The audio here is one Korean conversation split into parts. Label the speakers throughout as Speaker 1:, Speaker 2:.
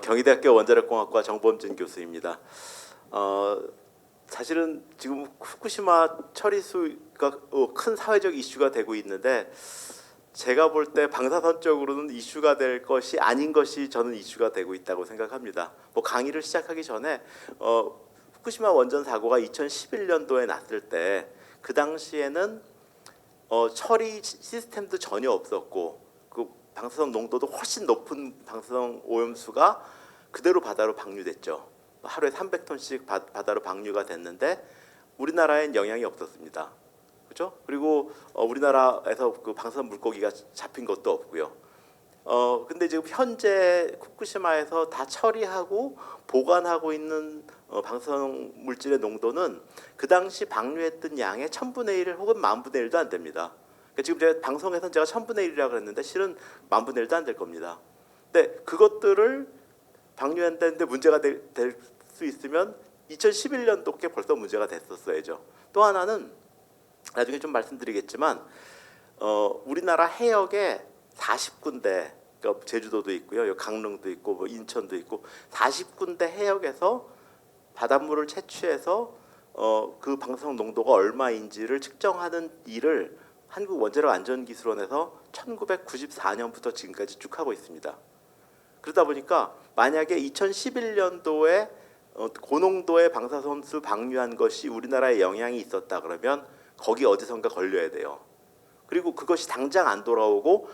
Speaker 1: 경희대학교 원자력공학과 정범진 교수입니다. 사실은 지금 후쿠시마 처리수가 큰 사회적 이슈가 되고 있는데 제가 볼 때 방사선적으로는 이슈가 될 것이 아닌 것이 저는 이슈가 되고 있다고 생각합니다. 강의를 시작하기 전에 후쿠시마 원전 사고가 2011년도에 났을 때 그 당시에는 처리 시스템도 전혀 없었고 그 방사선 농도도 훨씬 높은 방사선 오염수가 그대로 바다로 방류됐죠. 하루에 300톤씩 바다로 방류가 됐는데 우리나라엔 영향이 없었습니다. 그렇죠? 그리고 우리나라에서 그 방사선 물고기가 잡힌 것도 없고요. 근데 지금 현재 후쿠시마에서 다 처리하고 보관하고 있는 방사선 물질의 농도는 그 당시 방류했던 양의 1000분의 1 혹은 10,000분의 1도 안 됩니다. 그러니까 지금 제가 방송에서는 제가 1000분의 1이라고 했는데 실은 10,000분의 1도 안 될 겁니다. 근데 그것들을 방류한다는데 문제가 될 수 있으면 2011년도께 벌써 문제가 됐었어야죠. 또 하나는 나중에 좀 말씀드리겠지만 우리나라 해역에 40군데, 그러니까 제주도도 있고요, 강릉도 있고 인천도 있고 40군데 해역에서 바닷물을 채취해서 그 방사선 농도가 얼마인지를 측정하는 일을 한국원자력안전기술원에서 1994년부터 지금까지 쭉 하고 있습니다. 그러다 보니까 만약에 2011년도에 고농도의 방사선수 방류한 것이 우리나라에 영향이 있었다 그러면 거기 어디선가 걸려야 돼요. 그리고 그것이 당장 안 돌아오고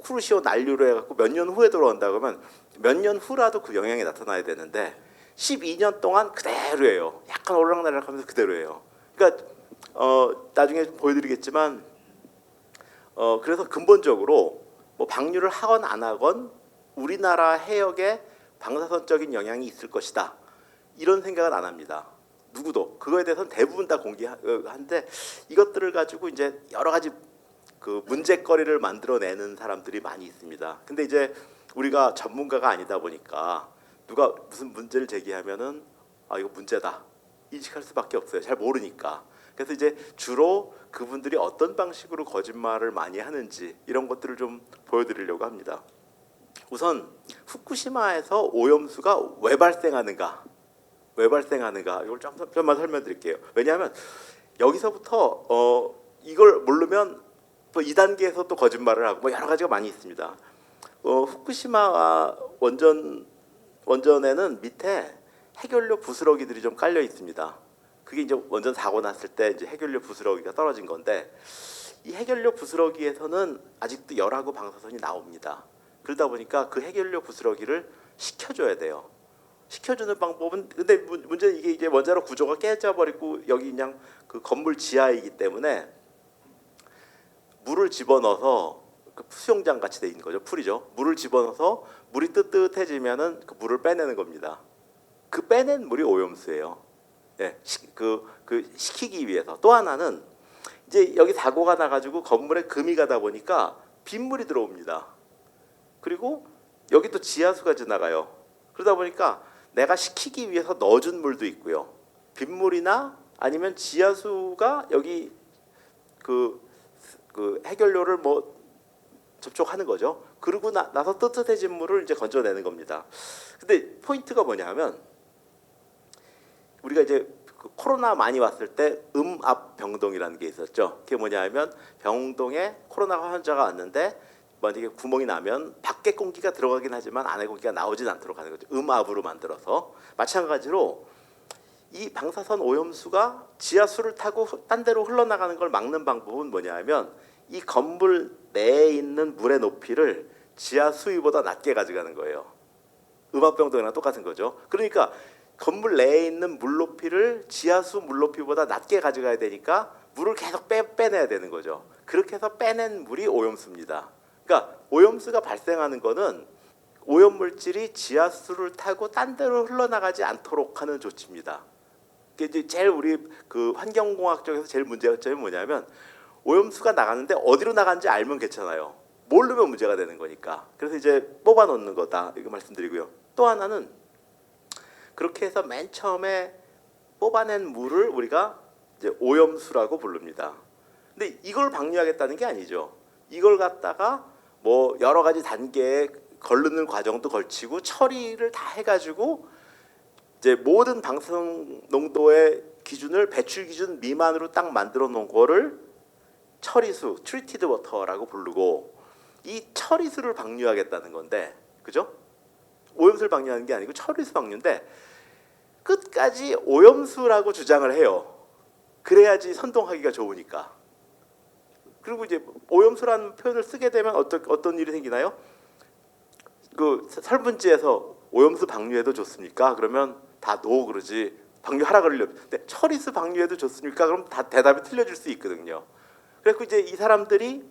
Speaker 1: 쿠르시오 난류로 해갖고 몇 년 후에 돌아온다 그러면 몇 년 후라도 그 영향이 나타나야 되는데 12년 동안 그대로예요. 약간 오르락내리락하면서 그대로예요. 그러니까 나중에 보여드리겠지만 그래서 근본적으로 방류를 하건 안 하건 우리나라 해역에 방사선적인 영향이 있을 것이다. 이런 생각은 안 합니다. 누구도. 그거에 대해서는 대부분 다 공개하는데 이것들을 가지고 이제 여러 가지 그 문제거리를 만들어내는 사람들이 많이 있습니다. 근데 이제 우리가 전문가가 아니다 보니까 누가 무슨 문제를 제기하면은 이거 문제다 인식할 수밖에 없어요. 잘 모르니까. 그래서 이제 주로 그분들이 어떤 방식으로 거짓말을 많이 하는지 이런 것들을 좀 보여드리려고 합니다. 우선 후쿠시마에서 오염수가 왜 발생하는가 이걸 좀만 설명드릴게요. 왜냐하면 여기서부터 이걸 모르면 또 2단계에서 또 거짓말을 하고 여러 가지가 많이 있습니다. 후쿠시마 원전에는 밑에 해결료 부스러기들이 좀 깔려 있습니다. 그게 이제 원전 사고 났을 때 이제 해결료 부스러기가 떨어진 건데 이 해결료 부스러기에서는 아직도 열하고 방사선이 나옵니다. 그러다 보니까 그 해결료 부스러기를 식혀줘야 돼요. 식혀주는 방법은 근데 문제는 이게 이제 원자로 구조가 깨져버리고 여기 그냥 그 건물 지하이기 때문에 물을 집어넣어서 그 수영장 같이 돼 있는 거죠. 풀이죠. 물을 집어넣어서 물이 뜨뜻해지면은 그 물을 빼내는 겁니다. 그 빼낸 물이 오염수예요. 예, 식히기 위해서. 또 하나는 이제 여기 사고가 나가지고 건물에 금이 가다 보니까 빗물이 들어옵니다. 그리고 여기 또 지하수가 지나가요. 그러다 보니까 내가 식히기 위해서 넣어준 물도 있고요. 빗물이나 아니면 지하수가 여기 그 해결료를 접촉하는 거죠. 그러고 나서 뜨뜻해진 물을 이제 건져내는 겁니다. 근데 포인트가 뭐냐면 우리가 이제 코로나 많이 왔을 때 음압병동이라는 게 있었죠. 그게 뭐냐면 병동에 코로나 환자가 왔는데 만약에 구멍이 나면 밖에 공기가 들어가긴 하지만 안에 공기가 나오진 않도록 하는 거죠. 음압으로 만들어서. 마찬가지로 이 방사선 오염수가 지하수를 타고 딴 데로 흘러나가는 걸 막는 방법은 뭐냐면 이 건물 내에 있는 물의 높이를 지하 수위보다 낮게 가져가는 거예요. 음압병동이랑 똑같은 거죠. 그러니까 건물 내에 있는 물 높이를 지하수 물 높이보다 낮게 가져가야 되니까 물을 계속 빼내야 되는 거죠. 그렇게 해서 빼낸 물이 오염수입니다. 그러니까 오염수가 발생하는 거는 오염물질이 지하수를 타고 딴 데로 흘러나가지 않도록 하는 조치입니다. 이제 제일 우리 그 환경공학적에서 제일 문제점이 뭐냐면 오염수가 나가는데 어디로 나간지 알면 괜찮아요. 모르면 문제가 되는 거니까. 그래서 이제 뽑아 놓는 거다 이거 말씀드리고요. 또 하나는 그렇게 해서 맨 처음에 뽑아낸 물을 우리가 이제 오염수라고 부릅니다. 근데 이걸 방류하겠다는 게 아니죠. 이걸 갖다가 여러 가지 단계의 걸르는 과정도 걸치고 처리를 다 해가지고 이제 모든 방사성 농도의 기준을 배출 기준 미만으로 딱 만들어 놓은 거를 처리수, 트리티드 워터라고 부르고, 이 처리수를 방류하겠다는 건데, 그죠? 오염수를 방류하는 게 아니고 처리수 방류인데 끝까지 오염수라고 주장을 해요. 그래야지 선동하기가 좋으니까. 그리고 이제 오염수라는 표현을 쓰게 되면 어떤 일이 생기나요? 그 설문지에서 오염수 방류해도 좋습니까? 그러면 다 노 그러지. 방류하라 그러려. 근데 처리수 방류해도 좋습니까? 그럼 다 대답이 틀려질 수 있거든요. 그래서 이제 이 사람들이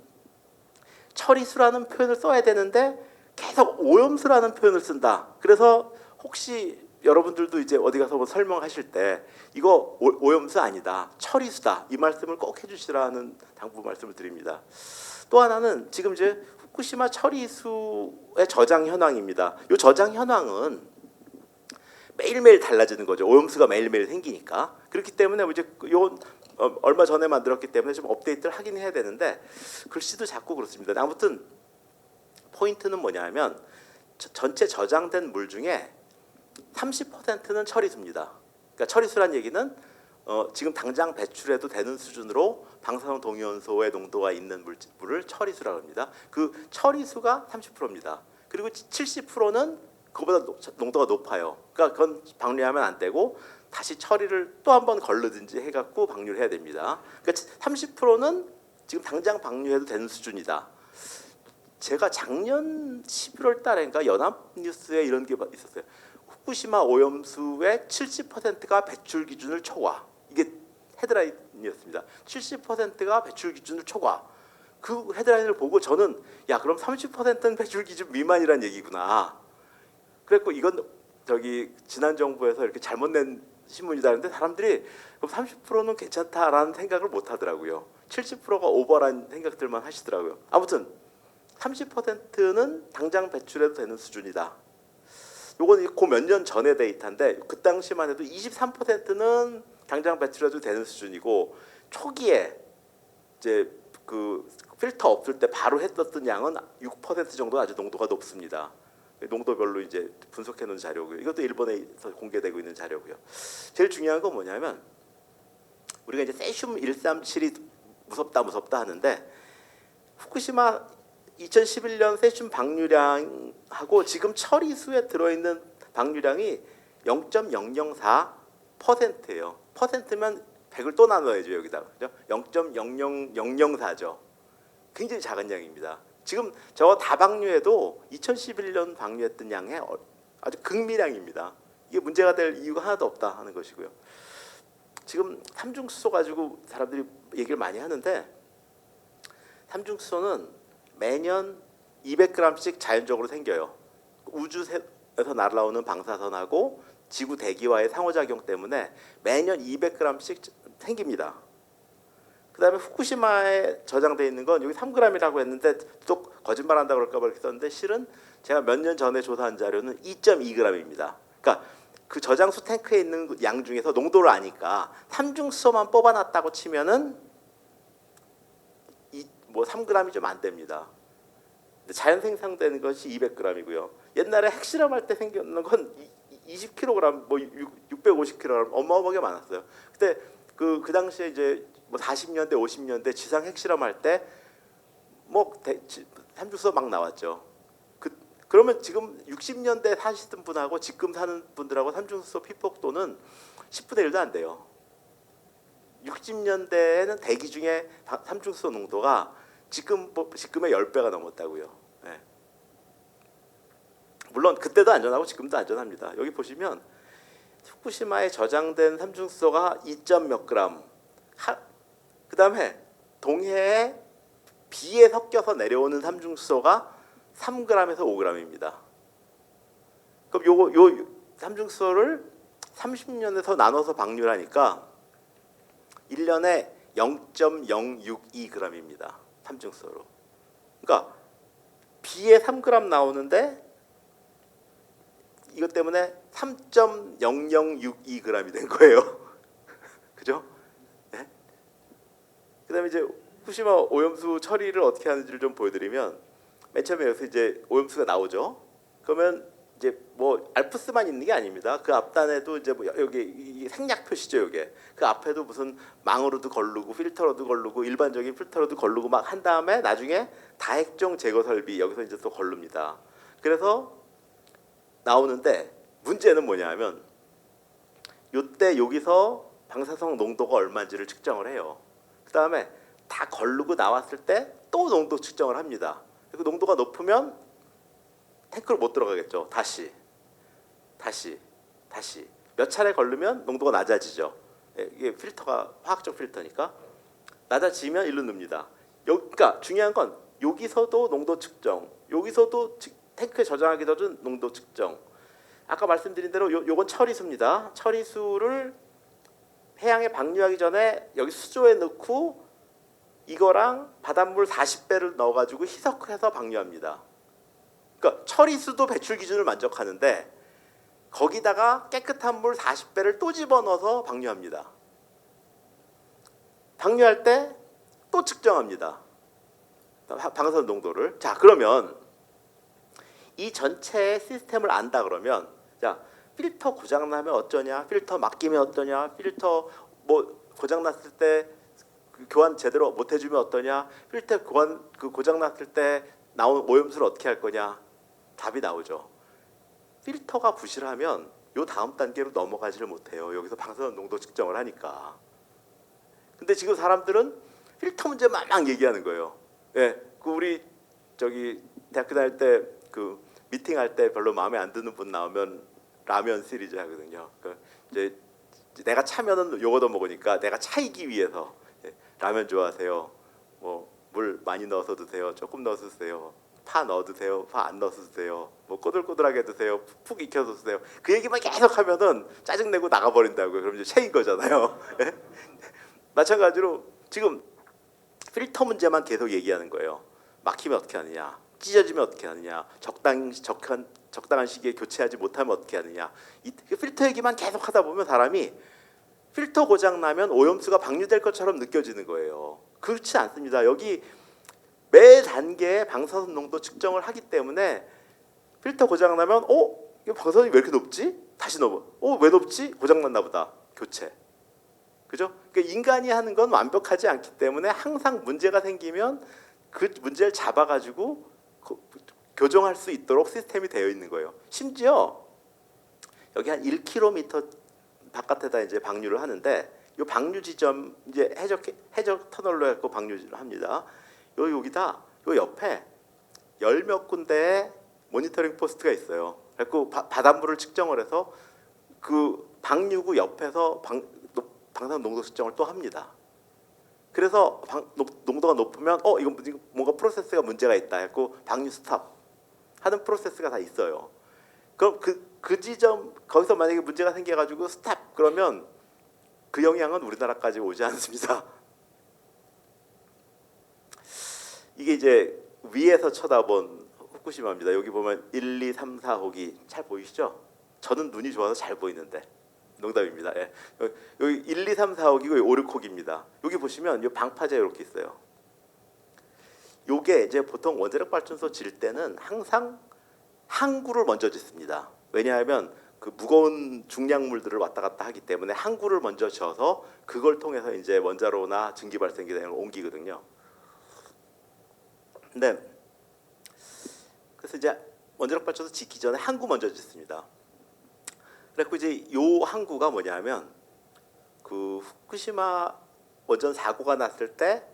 Speaker 1: 처리수라는 표현을 써야 되는데 계속 오염수라는 표현을 쓴다. 그래서 혹시 여러분들도 이제 어디 가서 뭐 설명하실 때 이거 오염수 아니다, 처리수다, 이 말씀을 꼭 해주시라는 당부 말씀을 드립니다. 또 하나는 지금 이제 후쿠시마 처리수의 저장 현황입니다. 이 저장 현황은 매일매일 달라지는 거죠. 오염수가 매일매일 생기니까. 그렇기 때문에 이제 요 얼마 전에 만들었기 때문에 좀 업데이트를 하긴 해야 되는데 글씨도 작고 그렇습니다. 아무튼 포인트는 뭐냐면 전체 저장된 물 중에 30%는 처리수입니다. 그러니까 처리수란 얘기는 지금 당장 배출해도 되는 수준으로 방사성 동위원소의 농도가 있는 물을 처리수라고 합니다. 그 처리수가 30%입니다. 그리고 70%는 그보다 농도가 높아요. 그러니까 그건 방류하면 안 되고 다시 처리를 또 한 번 걸르든지 해갖고 방류를 해야 됩니다. 그러니까 30%는 지금 당장 방류해도 되는 수준이다. 제가 작년 11월 달인가 연합뉴스에 이런 게 있었어요. 후쿠시마 오염수의 70%가 배출 기준을 초과. 이게 헤드라인이었습니다. 70%가 배출 기준을 초과. 그 헤드라인을 보고 저는 야 그럼 30%는 배출 기준 미만이란 얘기구나. 그랬고 이건 저기 지난 정부에서 이렇게 잘못 낸 신문이다는데 사람들이 그럼 30%는 괜찮다라는 생각을 못 하더라고요. 70%가 오버란 생각들만 하시더라고요. 아무튼 30%는 당장 배출해도 되는 수준이다. 요건 그 몇 년 전의 데이터인데 그 당시만 해도 23%는 당장 배출해도 되는 수준이고 초기에 이제 그 필터 없을 때 바로 했었던 양은 6% 정도 아주 농도가 높습니다. 농도별로 이제 분석해 놓은 자료고요. 이것도 일본에서 공개되고 있는 자료고요. 제일 중요한 건 뭐냐면 우리가 이제 세슘 137이 무섭다 하는데 후쿠시마 2011년 세슘 방류량하고 지금 처리수에 들어있는 방류량이 0.004%예요. 퍼센트면 100을 또 나눠야죠 여기다가. 그죠? 0.00004죠. 굉장히 작은 양입니다. 지금 저거 다 방류해도 2011년 방류했던 양의 아주 극미량입니다. 이게 문제가 될 이유가 하나도 없다 하는 것이고요. 지금 삼중수소 가지고 사람들이 얘기를 많이 하는데 삼중수소는 매년 200g씩 자연적으로 생겨요. 우주에서 날아오는 방사선하고 지구 대기와의 상호작용 때문에 매년 200g씩 생깁니다. 그다음에 후쿠시마에 저장돼 있는 건 여기 3g이라고 했는데 또 거짓말한다 그럴까 봐 이렇게 썼는데 실은 제가 몇 년 전에 조사한 자료는 2.2g입니다. 그러니까 그 저장수 탱크에 있는 양 중에서 농도를 아니까 삼중수소만 뽑아놨다고 치면은 뭐 3g이 좀 안 됩니다. 자연 생성되는 것이 200g이고요. 옛날에 핵실험할 때 생겼는 건 20kg, 뭐 650kg 어마어마하게 많았어요. 그때 그 당시에 이제 뭐 40년대, 50년대 지상 핵실험할 때 뭐 삼중수소 막 나왔죠. 그러면 지금 60년대 사시던 분하고 지금 사는 분들하고 삼중수소 피폭도는 10분의 1도 안 돼요. 60년대에는 대기 중에 삼중수소 농도가 지금의 10배가 넘었다고요. 네. 물론 그때도 안전하고 지금도 안전합니다. 여기 보시면 후쿠시마에 저장된 삼중수소가 2몇 그램. 그다음에 동해에 비에 섞여서 내려오는 삼중수소가 3g에서 5g입니다. 그럼 요 삼중수소를 30년에서 나눠서 방류하니까 1년에 0.062g입니다. 삼중수소로. 그러니까 비에 3g 나오는데 이것 때문에 3.0062g이 된 거예요. 그죠? 네? 그다음에 이제 후쿠시마 오염수 처리를 어떻게 하는지를 좀 보여드리면 맨 처음에 여기서 이제 오염수가 나오죠. 그러면 이제 뭐 알프스만 있는 게 아닙니다. 그 앞단에도 이제 뭐 여기 이 생략 표시죠. 요게 그 앞에도 무슨 망으로도 걸르고 필터로도 걸르고 일반적인 필터로도 걸르고 막 한 다음에 나중에 다핵종 제거 설비 여기서 이제 또 걸릅니다. 그래서 나오는데 문제는 뭐냐면 요때 여기서 방사성 농도가 얼마인지를 측정을 해요. 그 다음에 다 걸르고 나왔을 때 또 농도 측정을 합니다. 그 농도가 높으면 탱크로 못 들어가겠죠. 다시 몇 차례 걸르면 농도가 낮아지죠. 이게 필터가 화학적 필터니까 낮아지면 일로 늡니다. 그러니까 중요한 건 여기서도 농도 측정, 여기서도 탱크에 저장하기 전에 농도 측정. 아까 말씀드린 대로 요건 처리수입니다. 처리수를 해양에 방류하기 전에 여기 수조에 넣고 이거랑 바닷물 40배를 넣어가지고 희석해서 방류합니다. 그러니까 처리수도 배출 기준을 만족하는데 거기다가 깨끗한 물 40배를 또 집어넣어서 방류합니다. 방류할 때 또 측정합니다. 방사선 농도를. 자, 그러면 이 전체의 시스템을 안다 그러면 자, 필터 고장 나면 어쩌냐? 필터 맡기면 어떠냐? 필터 뭐 고장 났을 때 교환 제대로 못 해주면 어떠냐? 필터 교환 고장 났을 때 나온 오염수를 어떻게 할 거냐? 답이 나오죠. 필터가 부실하면 요 다음 단계로 넘어가지를 못해요. 여기서 방사선 농도 측정을 하니까. 근데 지금 사람들은 필터 문제만 막 얘기하는 거예요. 예, 그 우리 저기 대학교 다닐 때 그 미팅할 때 별로 마음에 안 드는 분 나오면 라면 시리즈 하거든요. 그 이제 내가 차면은 요거도 먹으니까 내가 차이기 위해서 라면 좋아하세요. 뭐 물 많이 넣어서 드세요. 조금 넣어서 드세요. 파 넣어 드세요. 파 안 넣어서 드세요. 뭐 꼬들꼬들하게 드세요. 푹 익혀서 드세요. 그 얘기만 계속 하면은 짜증 내고 나가 버린다고요. 그럼 이제 체인 거잖아요. 마찬가지로 지금 필터 문제만 계속 얘기하는 거예요. 막히면 어떻게 하느냐, 찢어지면 어떻게 하느냐, 적당한 시기에 교체하지 못하면 어떻게 하느냐. 이 필터 얘기만 계속 하다 보면 사람이 필터 고장 나면 오염수가 방류될 것처럼 느껴지는 거예요. 그렇지 않습니다. 여기 매 단계에 방사선 농도 측정을 하기 때문에 필터 고장 나면 이거 방사선이 왜 이렇게 높지? 다시 넣어. 왜 높지? 고장 났나 보다. 교체. 그죠? 그러니까 인간이 하는 건 완벽하지 않기 때문에 항상 문제가 생기면 그 문제를 잡아가지고 교정할 수 있도록 시스템이 되어 있는 거예요. 심지어 여기 한 1km 바깥에다 이제 방류를 하는데 이 방류 지점 이제 해적 터널로 해서 방류를 합니다. 여기다 요 옆에 열 몇 군데에 모니터링 포스트가 있어요. 그래서 바닷물을 측정을 해서 그 방류구 옆에서 방사선 농도 측정을 또 합니다. 그래서 농도가 높으면 이거 뭔가 프로세스가 문제가 있다 했고 방류 스탑 하는 프로세스가 다 있어요. 그럼 그 지점 거기서 만약에 문제가 생겨가지고 스탑 그러면 그 영향은 우리나라까지 오지 않습니다. 이게 이제 위에서 쳐다본 후쿠시마입니다. 여기 보면 1, 2, 3, 4호기 잘 보이시죠? 저는 눈이 좋아서 잘 보이는데 농담입니다. 예. 여기 1, 2, 3, 4호기고 5, 6호기입니다. 여기 보시면 이 방파제 이렇게 있어요. 요게 이제 보통 원자력 발전소 질 때는 항상 항구를 먼저 짓습니다. 왜냐하면 그 무거운 중량물들을 왔다 갔다 하기 때문에 항구를 먼저 지어서 그걸 통해서 이제 원자로나 증기 발생기 등을 옮기거든요. 근데 그래서 이제 원자력 발전소 짓기 전에 항구 먼저 짓습니다. 그래서 이제 요 항구가 뭐냐면 그 후쿠시마 원전 사고가 났을 때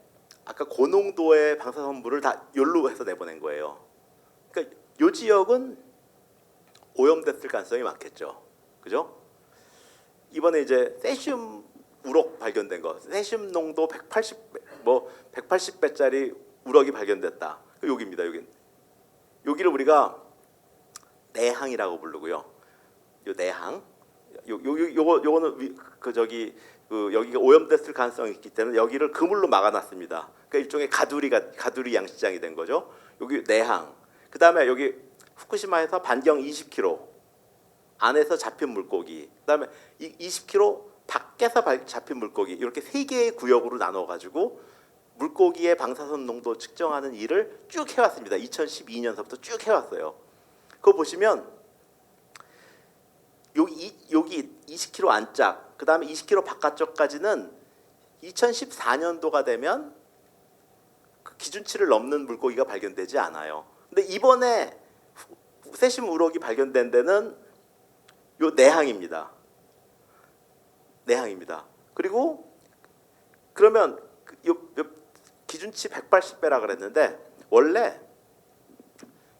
Speaker 1: 아까 고농도의 방사선물을 다 열로 해서 내보낸 거예요. 그러니까 요 지역은 오염됐을 가능성이 많겠죠. 그죠? 이번에 이제 세슘 우럭 발견된 거, 세슘 농도 180배짜리 우럭이 발견됐다. 여기입니다. 여기를 우리가 내항이라고 부르고요. 요 내항, 요거는 여기가 오염됐을 가능성이 있기 때문에 여기를 그물로 막아놨습니다. 그러니까 일종의 가두리 양식장이 된 거죠. 여기 내항. 그 다음에 여기 후쿠시마에서 반경 20km 안에서 잡힌 물고기. 그 다음에 20km 밖에서 잡힌 물고기. 이렇게 세 개의 구역으로 나눠가지고 물고기의 방사선 농도 측정하는 일을 쭉 해왔습니다. 2012년서부터 쭉 해왔어요. 그거 보시면 여기 20km 안짝, 그 다음에 20km 바깥쪽까지는 2014년도가 되면 그 기준치를 넘는 물고기가 발견되지 않아요. 근데 이번에 세심 우럭이 발견된 데는 요 내항입니다. 내항입니다. 그리고 그러면 요 기준치 180배라 그랬는데 원래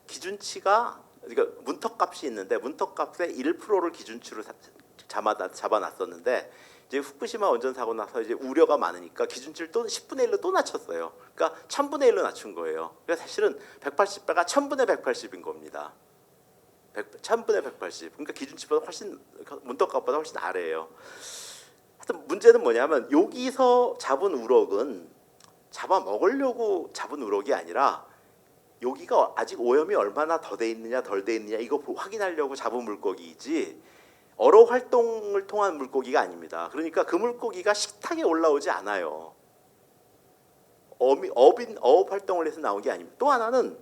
Speaker 1: 기준치가 그러니까 문턱값이 있는데 문턱값의 1%를 기준치로 잡아놨었는데 이제 후쿠시마 원전 사고 나서 이제 우려가 많으니까 기준치를 또 10분의 1로 또 낮췄어요. 그러니까 1000분의 1로 낮춘 거예요. 그러니까 사실은 180배가 1000분의 180인 겁니다. 1000분의 180. 그러니까 기준치보다 훨씬 문턱값보다 훨씬 아래예요. 하여튼 문제는 뭐냐면 여기서 잡은 우럭은 잡아먹으려고 잡은 우럭이 아니라 여기가 아직 오염이 얼마나 더 돼 있느냐 덜 돼 있느냐 이거 확인하려고 잡은 물고기이지 어로 활동을 통한 물고기가 아닙니다. 그러니까 그 물고기가 식탁에 올라오지 않아요. 어업 활동을 해서 나온 게 아닙니다. 또 하나는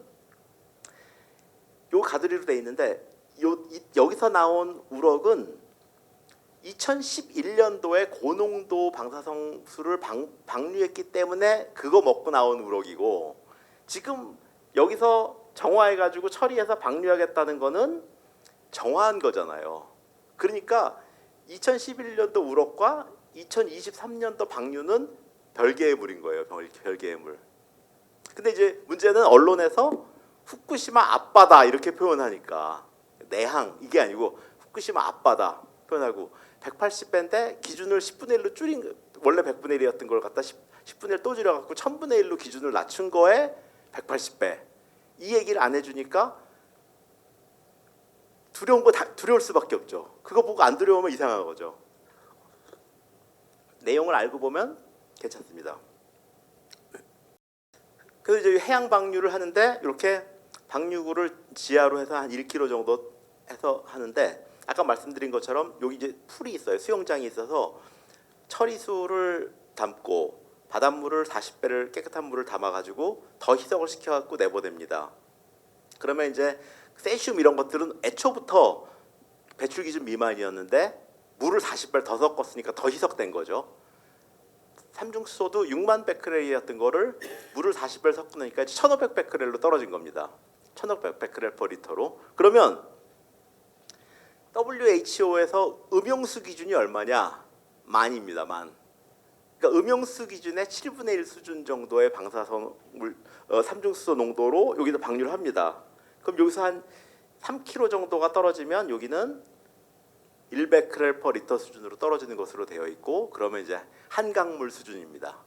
Speaker 1: 요 가두리로 돼 있는데 여기서 나온 우럭은 2011년도에 고농도 방사성수를 방류했기 때문에 그거 먹고 나온 우럭이고 지금 여기서 정화해가지고 처리해서 방류하겠다는 거는 정화한 거잖아요. 그러니까 2011년도 우럭과 2023년도 방류는 별개의 물인 거예요. 별개의 물. 근데 이제 문제는 언론에서 후쿠시마 앞바다 이렇게 표현하니까 내항 이게 아니고 후쿠시마 앞바다 표현하고 180배인데 기준을 10분의 1로 줄인 원래 100분의 1이었던 걸 갖다 10분의 1 또 줄여갖고 1000분의 1로 기준을 낮춘 거에 180배 이 얘기를 안 해주니까 두려울 수밖에 없죠. 그거 보고 안 두려우면 이상한 거죠. 내용을 알고 보면 괜찮습니다. 그래서 이제 해양 방류를 하는데 이렇게 방류구를 지하로 해서 한 1km 정도 해서 하는데 아까 말씀드린 것처럼 여기 이제 풀이 있어요. 수영장이 있어서 처리수를 담고 바닷물을 40배를 깨끗한 물을 담아가지고 더 희석을 시켜갖고 내보냅니다. 그러면 이제 세슘 이런 것들은 애초부터 배출 기준 미만이었는데 물을 40배를 더 섞었으니까 더 희석된 거죠. 삼중수소도 6만 베크렐이었던 거를 물을 40배를 섞으니까 1500 베크렐로 떨어진 겁니다. 1500 베크렐 퍼 리터로. 그러면 WHO에서 음용수 기준이 얼마냐? 만입니다. 만. 그러니까 음용수 기준의 7분의 1 수준 정도의 방사선 삼중수소 농도로 여기다 방류를 합니다. 그럼 여기서 한 3kg 정도가 떨어지면 여기는 1베크렐 퍼 리터 수준으로 떨어지는 것으로 되어 있고 그러면 이제 한강물 수준입니다.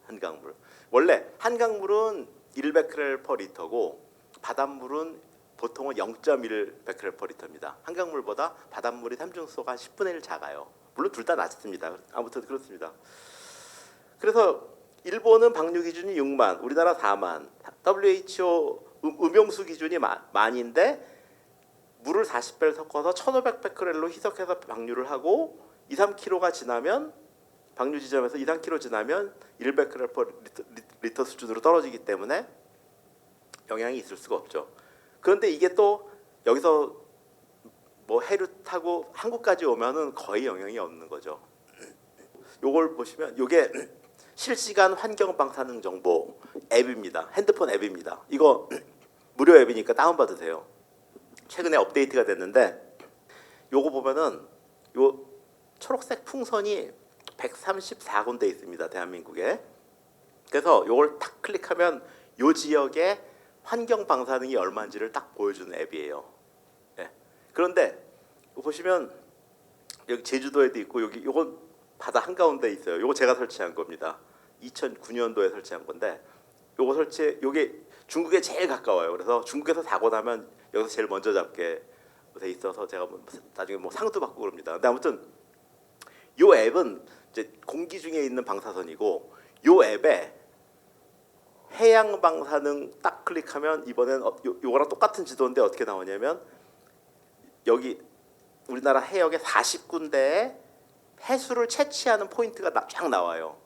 Speaker 1: 한강물. 원래 한강물은 1베크렐 퍼 리터고 바닷물은 보통은 0.1 베크렐 퍼 리터입니다. 한강물보다 바닷물이 삼중수소가 한 10분의 1 작아요. 물론 둘 다 낮습니다. 아무튼 그렇습니다. 그래서 일본은 방류 기준이 6만, 우리나라 4만. WHO 음용수 기준이 만인데 물을 40배를 섞어서 1500 베크렐로 희석해서 방류를 하고 2, 3km가 지나면 방류 지점에서 2, 3km 지나면 1베크렐 퍼 리터 수준으로 떨어지기 때문에 영향이 있을 수가 없죠. 그런데 이게 또 여기서 뭐 해류 타고 한국까지 오면은 거의 영향이 없는 거죠. 요걸 보시면 요게 실시간 환경 방사능 정보 앱입니다. 핸드폰 앱입니다. 이거 무료 앱이니까 다운받으세요. 최근에 업데이트가 됐는데 요거 보면은 요 초록색 풍선이 134군데 있습니다. 대한민국에. 그래서 요걸 딱 클릭하면 요 지역의 환경 방사능이 얼마인지를 딱 보여주는 앱이에요. 네. 그런데 보시면 여기 제주도에도 있고 여기 요건 바다 한가운데 있어요. 요거 제가 설치한 겁니다. 2009년도에 설치한 건데 요게 중국에 제일 가까워요. 그래서 중국에서 사고 나면 여기서 제일 먼저 잡게 돼 있어서 제가 나중에 뭐 상도 받고 그럽니다. 근데 아무튼 요 앱은 이제 공기 중에 있는 방사선이고 요 앱에 해양 방사능 딱 클릭하면 이번엔 요거랑 똑같은 지도인데 어떻게 나오냐면 여기 우리나라 해역에 40군데에 해수를 채취하는 포인트가 쫙 나와요.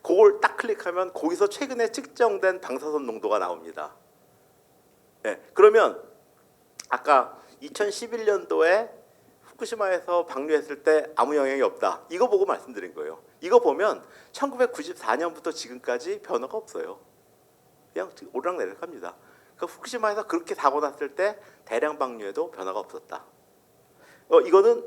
Speaker 1: 그걸 딱 클릭하면 거기서 최근에 측정된 방사선 농도가 나옵니다. 예, 그러면 아까 2011년도에 후쿠시마에서 방류했을 때 아무 영향이 없다. 이거 보고 말씀드린 거예요. 이거 보면 1994년부터 지금까지 변화가 없어요. 그냥 오르락내리락합니다. 그러니까 후쿠시마에서 그렇게 사고 났을 때 대량 방류에도 변화가 없었다. 이거는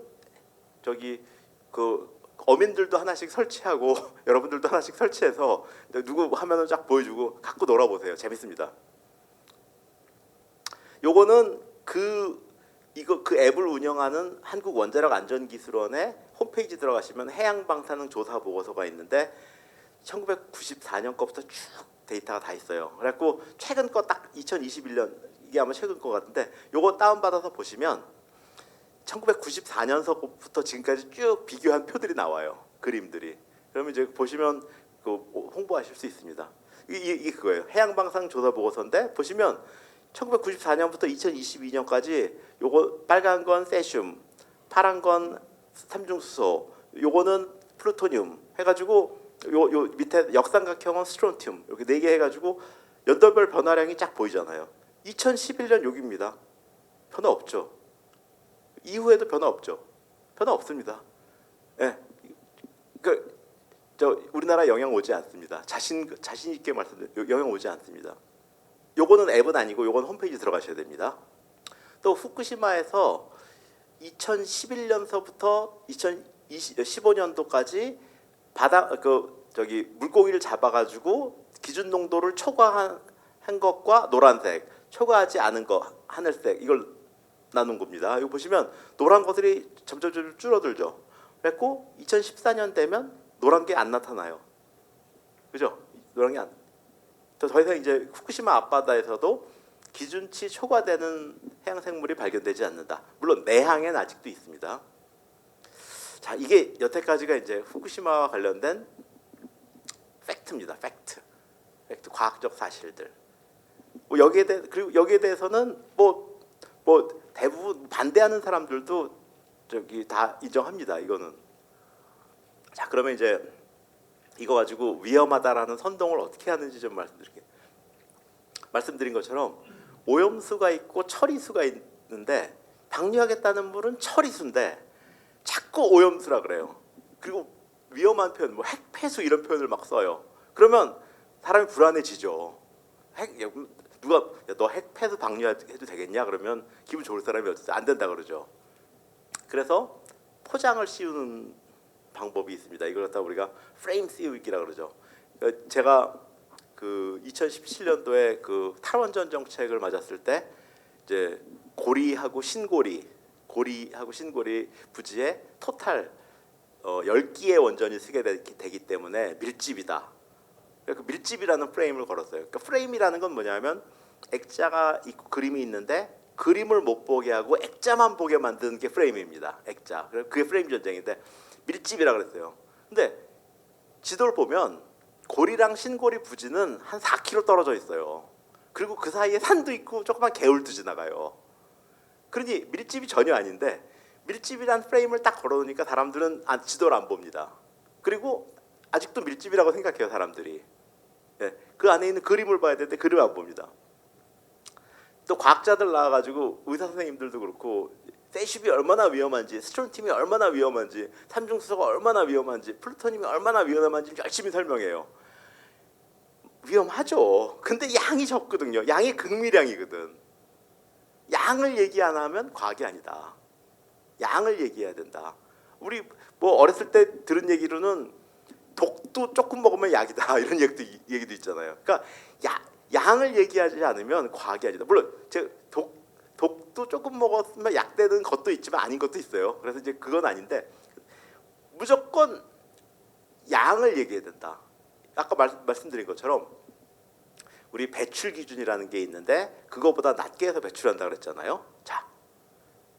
Speaker 1: 저기 그 어민들도 하나씩 설치하고 여러분들도 하나씩 설치해서 누구 화면을 쫙 보여주고 갖고 놀아보세요. 재밌습니다. 요거는 그 앱을 운영하는 한국원자력안전기술원의 홈페이지 들어가시면 해양방사능 조사 보고서가 있는데 1994년 거부터 쭉 데이터가 다 있어요. 그래갖고 최근 거 딱 2021년 이게 아마 최근 거 같은데 요거 다운받아서 보시면 1994년서부터 지금까지 쭉 비교한 표들이 나와요. 그림들이. 그러면 이제 보시면 그 홍보하실 수 있습니다. 이게 그거예요. 해양방사능 조사 보고서인데 보시면 1994년부터 2022년까지 요거 빨간 건 세슘, 파란 건 삼중수소, 요거는 플루토늄 해가지고 요 밑에 역삼각형은 스트론튬 이렇게 4개 해가지고 연도별 변화량이 쫙 보이잖아요. 2011년 여기입니다. 변화 없죠. 이후에도 변화 없죠. 변화 없습니다. 예, 그 저 우리나라 영향 오지 않습니다. 자신 있게 말씀드려 영향 오지 않습니다. 요거는 앱은 아니고 요건 홈페이지 들어가셔야 됩니다. 또 후쿠시마에서 2011년서부터 2015년도까지 물고기를 잡아가지고 기준 농도를 초과한 것과 노란색, 초과하지 않은 거 하늘색 이걸 나눈 겁니다. 이거 보시면 노란 것들이 점점 줄어들죠. 그랬고 2014년 되면 노란 게 안 나타나요. 그죠? 노란 게 더 이상 이제 후쿠시마 앞바다에서도 기준치 초과되는 해양 생물이 발견되지 않는다. 물론 내항엔 아직도 있습니다. 자, 이게 여태까지가 이제 후쿠시마와 관련된 팩트입니다. 팩트 과학적 사실들. 그리고 여기에 대해서는 뭐 대부분 반대하는 사람들도 다 인정합니다. 이거는. 자, 그러면 이제 이거 가지고 위험하다라는 선동을 어떻게 하는지 좀 말씀드릴게요. 말씀드린 것처럼 오염수가 있고 처리수가 있는데 방류하겠다는 물은 처리수인데 자꾸 오염수라 그래요. 그리고 위험한 표현, 뭐 핵폐수 이런 표현을 막 써요. 그러면 사람이 불안해지죠. 누가 너 핵폐수 방류해도 되겠냐? 그러면 기분 좋을 사람이 안 된다 그러죠. 그래서 포장을 씌우는 방법이 있습니다. 이걸 갖다 우리가 프레임 씌우기라 그러죠. 제가 그 2017년도에 그 탈원전 정책을 맞았을 때 이제 고리하고 신고리 부지에 토탈 10기의 원전이 쓰게 되기 때문에 밀집이다. 그 밀집이라는 프레임을 걸었어요. 그러니까 프레임이라는 건 뭐냐면 액자가 있고 그림이 있는데 그림을 못 보게 하고 액자만 보게 만드는 게 프레임입니다. 액자. 그게 프레임 전쟁인데 밀집이라 그랬어요. 근데 지도를 보면 고리랑 신고리 부지는 한 4km 떨어져 있어요. 그리고 그 사이에 산도 있고 조그만 개울도 지나가요. 그러니 밀집이 전혀 아닌데 밀집이란 프레임을 딱 걸어놓으니까 사람들은 지도를 안 봅니다. 그리고 아직도 밀집이라고 생각해요, 사람들이. 예, 그 안에 있는 그림을 봐야 되는데 그림을 안 봅니다. 또 과학자들 나와가지고 의사 선생님들도 그렇고 세슘이 얼마나 위험한지, 스트론튬이 얼마나 위험한지, 삼중수소가 얼마나 위험한지, 플루토늄이 얼마나 위험한지 열심히 설명해요. 위험하죠. 근데 양이 적거든요. 양이 극미량이거든. 양을 얘기 안 하면 과학이 아니다. 양을 얘기해야 된다. 우리 뭐 어렸을 때 들은 얘기로는 독도 조금 먹으면 약이다 이런 얘기도 있잖아요. 그러니까 양을 얘기하지 않으면 과학이 아니다. 물론 제가 독도 조금 먹었으면 약 되는 것도 있지만 아닌 것도 있어요. 그래서 이제 그건 아닌데 무조건 양을 얘기해야 된다. 아까 말씀드린 것처럼 우리 배출 기준이라는 게 있는데 그거보다 낮게 해서 배출한다 그랬잖아요. 자,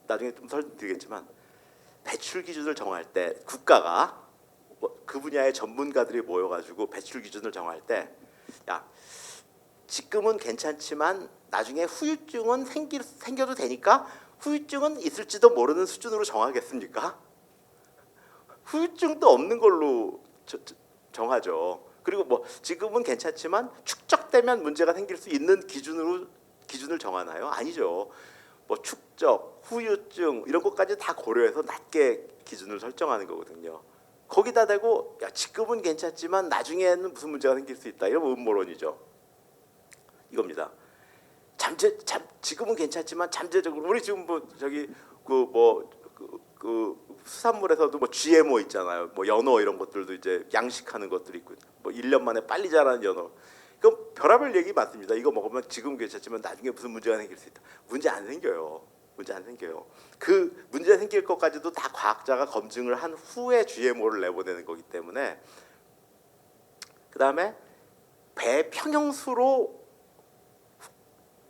Speaker 1: 나중에 좀 설명드리겠지만 배출 기준을 정할 때 국가가 그 분야의 전문가들이 모여가지고 배출 기준을 정할 때 야, 지금은 괜찮지만 나중에 후유증은 생겨도 되니까 후유증은 있을지도 모르는 수준으로 정하겠습니까? 후유증도 없는 걸로 정하죠. 그리고 뭐 지금은 괜찮지만 축적되면 문제가 생길 수 있는 기준을 정하나요? 아니죠. 뭐 축적, 후유증 이런 것까지 다 고려해서 낮게 기준을 설정하는 거거든요. 거기다 대고 야, 지금은 괜찮지만 나중에는 무슨 문제가 생길 수 있다. 이런 음모론이죠. 이겁니다. 지금은 괜찮지만 잠재적으로 우리 지금 뭐 저기 그 수산물에서도 뭐 GMO 있잖아요. 뭐 연어 이런 것들도 이제 양식하는 것들이 있고 뭐 1년 만에 빨리 자라는 연어. 그 별의별 얘기 많습니다. 이거 먹으면 지금 괜찮지만 나중에 무슨 문제가 생길 수 있다. 문제 안 생겨요. 문제 안 생겨요. 그 문제 생길 것까지도 다 과학자가 검증을 한 후에 GMO를 내보내는 거기 때문에. 그다음에 배 평형수로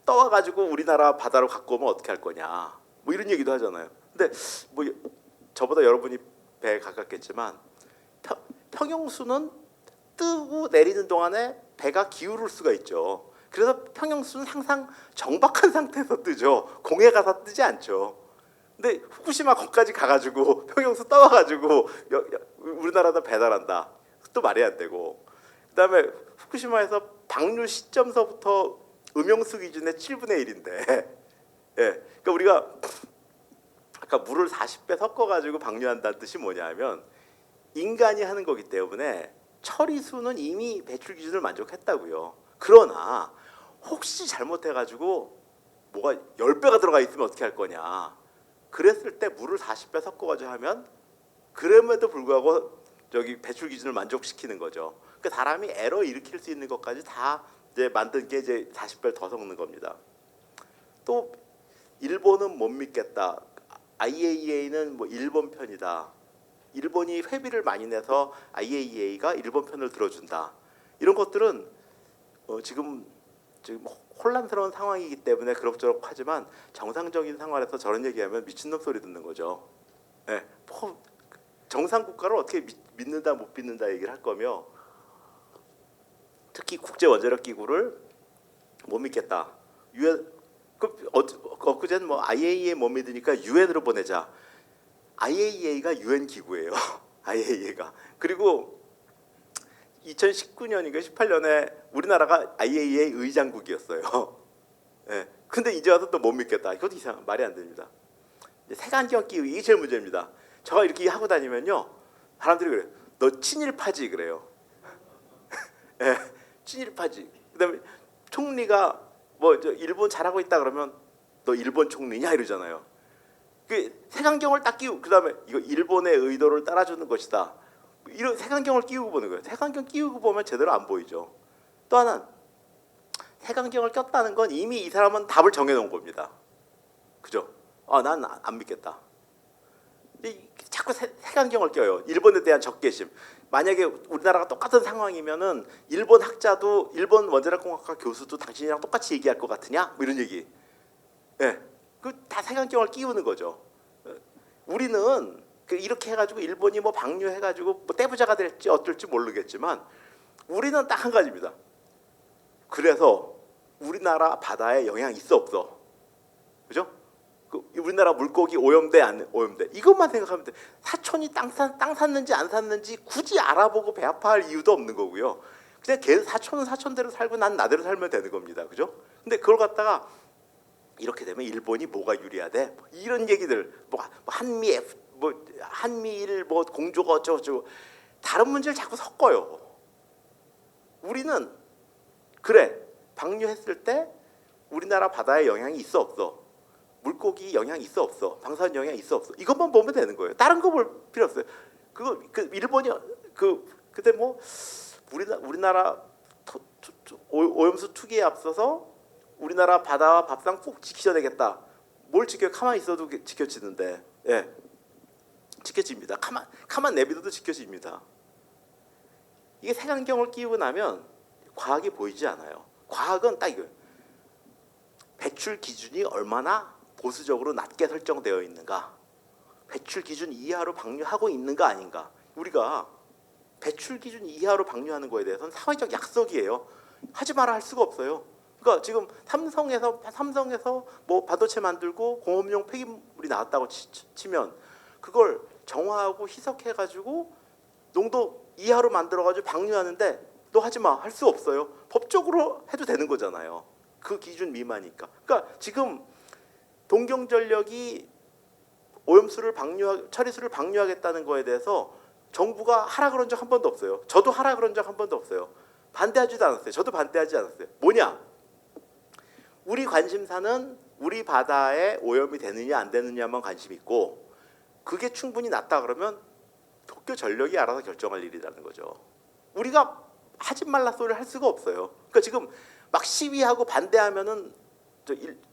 Speaker 1: 떠와가지고 우리나라 바다로 갖고 오면 어떻게 할 거냐. 뭐 이런 얘기도 하잖아요. 근데 뭐 저보다 여러분이 배에 가깝겠지만 평형수는 뜨고 내리는 동안에 배가 기울을 수가 있죠. 그래서 평형수는 항상 정박한 상태에서 뜨죠. 공에 가서 뜨지 않죠. 근데 후쿠시마 거기까지 가가지고 평형수 떠와가지고 우리나라다 배달한다. 또 말이 안 되고. 그다음에 후쿠시마에서 방류 시점서부터 음용수 기준의 7분의 1인데, 예, 그러니까 우리가 아까 물을 40배 섞어가지고 방류한다는 뜻이 뭐냐면 인간이 하는 거기 때문에 처리수는 이미 배출 기준을 만족했다고요. 그러나 혹시 잘못해가지고 뭐가 10배가 들어가 있으면 어떻게 할 거냐. 그랬을 때 물을 40배 섞어가지고 하면 그럼에도 불구하고 저기 배출 기준을 만족시키는 거죠. 그러니까 사람이 에러 일으킬 수 있는 것까지 다 이제 만든 게 이제 40배를 더 섞는 겁니다. 또 일본은 못 믿겠다. IAEA는 뭐 일본 편이다. 일본이 회비를 많이 내서 IAEA가 일본 편을 들어준다. 이런 것들은 지금 혼란스러운 상황이기 때문에 그럭저럭 하지만 정상적인 생활에서 저런 얘기하면 미친놈 소리 듣는 거죠. 네. 정상 국가를 어떻게 믿는다 못 믿는다 얘기를 할 거며 특히 국제 원자력 기구를 못 믿겠다. 엊그제는 뭐 IAEA 못 믿으니까 UN으로 보내자. IAEA가 UN 기구예요. IAEA가. 그리고 2019년인가 18년에 우리나라가 IAEA 의장국이었어요. 예. 근데 이제 와서 또 못 믿겠다. 이것도 이상 말이 안 됩니다. 색안경 끼우기 이게 제일 문제입니다. 제가 이렇게 하고 다니면요, 사람들이 그래요. 너 친일파지 그래요. 예. 친일파지. 그다음에 총리가 뭐 일본 잘하고 있다 그러면 너 일본 총리냐 이러잖아요. 그 색안경을 딱 끼우고 그다음에 이거 일본의 의도를 따라주는 것이다. 이런 색안경을 끼우고 보는 거예요. 색안경 끼우고 보면 제대로 안 보이죠. 또 하나 색안경을 꼈다는 건 이미 이 사람은 답을 정해놓은 겁니다. 그죠? 난 안 믿겠다. 자꾸 색안경을 껴요. 일본에 대한 적개심. 만약에 우리나라가 똑같은 상황이면은 일본 학자도 일본 원자력공학과 교수도 당신이랑 똑같이 얘기할 것 같으냐? 뭐 이런 얘기. 예, 그 다 색안경을 끼우는 거죠. 우리는 이렇게 해가지고 일본이 뭐 방류해가지고 뭐 떼부자가 될지 어떨지 모르겠지만 우리는 딱 한 가지입니다. 그래서 우리나라 바다에 영향 있어 없어, 그죠? 우리나라 물고기 오염돼 안 오염돼 이것만 생각하면 돼. 사촌이 땅 샀는지 안 샀는지 굳이 알아보고 배 아파할 이유도 없는 거고요. 그냥 사촌은 사촌대로 살고 난 나대로 살면 되는 겁니다, 그죠? 근데 그걸 갖다가 이렇게 되면 일본이 뭐가 유리하대? 이런 얘기들, 뭐 한미일 뭐 공조가 어쩌고저쩌고 다른 문제를 자꾸 섞어요. 우리는 그래 방류했을 때 우리나라 바다에 영향이 있어 없어? 물고기 영향 있어 없어? 방사선 영향 있어 없어? 이것만 보면 되는 거예요. 다른 거 볼 필요 없어요. 일본이 그때 뭐 우리나라 오염수 투기에 앞서서 우리나라 바다와 밥상 꼭 지켜야 되겠다. 뭘 지켜? 가만히 있어도 지켜지는데, 예, 지켜집니다. 가만 내비둬도 지켜집니다. 이게 색안경을 끼우고 나면 과학이 보이지 않아요. 과학은 딱 이거예요. 배출 기준이 얼마나 보수적으로 낮게 설정되어 있는가, 배출 기준 이하로 방류하고 있는가 아닌가. 우리가 배출 기준 이하로 방류하는 거에 대해서는 사회적 약속이에요. 하지 마라 할 수가 없어요. 그러니까 지금 삼성에서 뭐 반도체 만들고 공업용 폐기물이 나왔다고 치면 그걸 정화하고 희석해가지고 농도 이하로 만들어가지고 방류하는데 너 하지 마. 할 수 없어요. 법적으로 해도 되는 거잖아요. 그 기준 미만이니까. 그러니까 지금 동경전력이 오염수를 처리수를 방류하겠다는 거에 대해서 정부가 하라 그런 적 한 번도 없어요. 저도 하라 그런 적 한 번도 없어요. 반대하지도 않았어요. 저도 반대하지 않았어요. 뭐냐? 우리 관심사는 우리 바다에 오염이 되느냐 안 되느냐만 관심 있고, 그게 충분히 낮다 그러면 도쿄 전력이 알아서 결정할 일이라는 거죠. 우리가 하지 말라 소리를 할 수가 없어요. 그러니까 지금 막 시위하고 반대하면은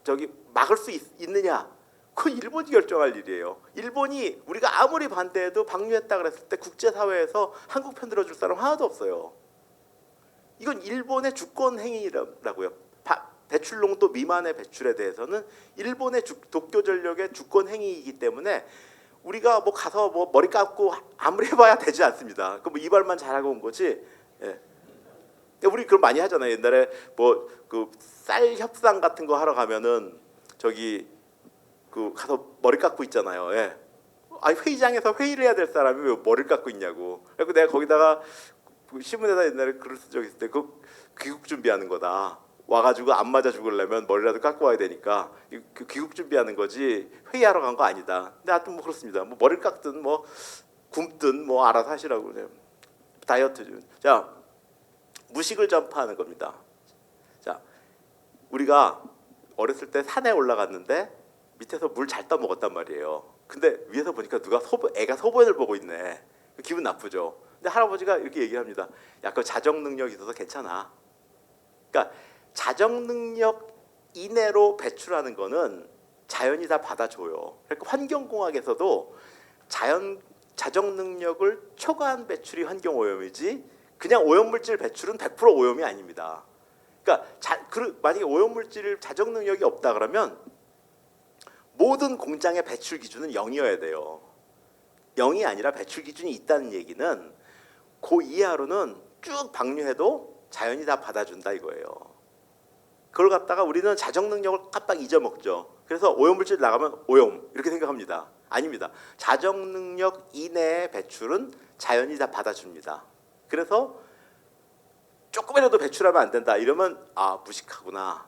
Speaker 1: 저기 막을 수 있느냐? 그건 일본이 결정할 일이에요. 일본이 우리가 아무리 반대해도 방류했다 그랬을 때 국제사회에서 한국 편 들어줄 사람 하나도 없어요. 이건 일본의 주권 행위라고요. 배출농도 미만의 배출에 대해서는 일본의 도쿄 전력의 주권 행위이기 때문에 우리가 뭐 가서 뭐 머리 감고 아무리 해봐야 되지 않습니다. 그 뭐 이발만 잘하고 온 거지. 예. 우리 그럼 많이 하잖아요. 옛날에 뭐 그 쌀 협상 같은 거 하러 가면은 저기 그 가서 머리 깎고 있잖아요. 예. 아니 회의장에서 회의를 해야 될 사람이 왜 머리를 깎고 있냐고. 그래서 내가 거기다가 신문에다 옛날에 글을 쓴 적이 있을 때 그 귀국 준비하는 거다. 와가지고 안 맞아 죽으려면 머리라도 깎고 와야 되니까 그 귀국 준비하는 거지 회의하러 간 거 아니다. 근데 하여튼 뭐 그렇습니다. 뭐 머리를 깎든 뭐 굶든 뭐 알아서 하시라고. 다이어트 좀. 자, 무식을 전파하는 겁니다. 자, 우리가 어렸을 때 산에 올라갔는데 밑에서 물 잘 떠먹었단 말이에요. 근데 위에서 보니까 애가 소변을 보고 있네. 기분 나쁘죠. 근데 할아버지가 이렇게 얘기합니다. 야, 그 자정 능력이 있어서 괜찮아. 그러니까 자정 능력 이내로 배출하는 거는 자연이 다 받아줘요. 그러니까 환경공학에서도 자정 능력을 초과한 배출이 환경 오염이지 그냥 오염물질 배출은 100% 오염이 아닙니다. 그러니까 만약에 오염물질 자정 능력이 없다 그러면 모든 공장의 배출 기준은 0이어야 돼요. 0이 아니라 배출 기준이 있다는 얘기는 그 이하로는 쭉 방류해도 자연이 다 받아준다 이거예요. 그걸 갖다가 우리는 자정 능력을 깜빡 잊어먹죠. 그래서 오염물질 나가면 오염 이렇게 생각합니다. 아닙니다. 자정 능력 이내의 배출은 자연이 다 받아줍니다. 그래서 조금이라도 배출하면 안 된다 이러면 무식하구나.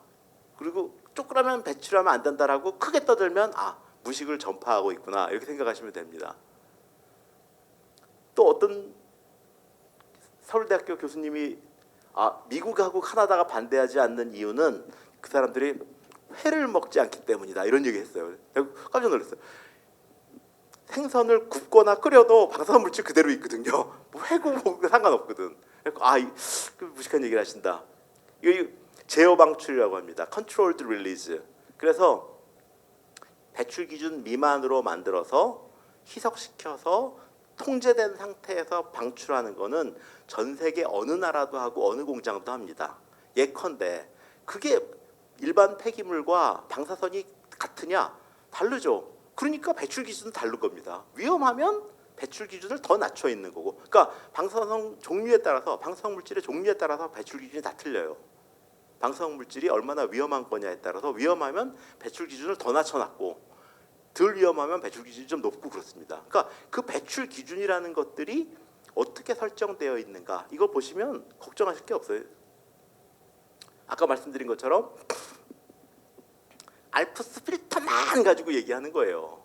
Speaker 1: 그리고 조금이라면 배출하면 안 된다라고 크게 떠들면 무식을 전파하고 있구나 이렇게 생각하시면 됩니다. 또 어떤 서울대학교 교수님이 미국하고 카나다가 반대하지 않는 이유는 그 사람들이 회를 먹지 않기 때문이다 이런 얘기했어요. 깜짝 놀랐어요. 생선을 굽거나 끓여도 방사선물질 그대로 있거든요. 뭐 회고 상관없거든. 그 무식한 얘기를 하신다. 이거 제어 방출이라고 합니다. Controlled Release. 그래서 배출 기준 미만으로 만들어서 희석시켜서 통제된 상태에서 방출하는 거는 전 세계 어느 나라도 하고 어느 공장도 합니다. 예컨대 그게 일반 폐기물과 방사선이 같으냐? 다르죠. 그러니까 배출 기준은 다른 겁니다. 위험하면 배출 기준을 더 낮춰 있는 거고. 그러니까 방사선 종류에 따라서 방사성 물질의 종류에 따라서 배출 기준이 다 틀려요. 방사성 물질이 얼마나 위험한 거냐에 따라서 위험하면 배출 기준을 더 낮춰놨고 덜 위험하면 배출 기준이 좀 높고 그렇습니다. 그러니까 그 배출 기준이라는 것들이 어떻게 설정되어 있는가 이걸 보시면 걱정하실 게 없어요. 아까 말씀드린 것처럼 알프스 필터만 가지고 얘기하는 거예요.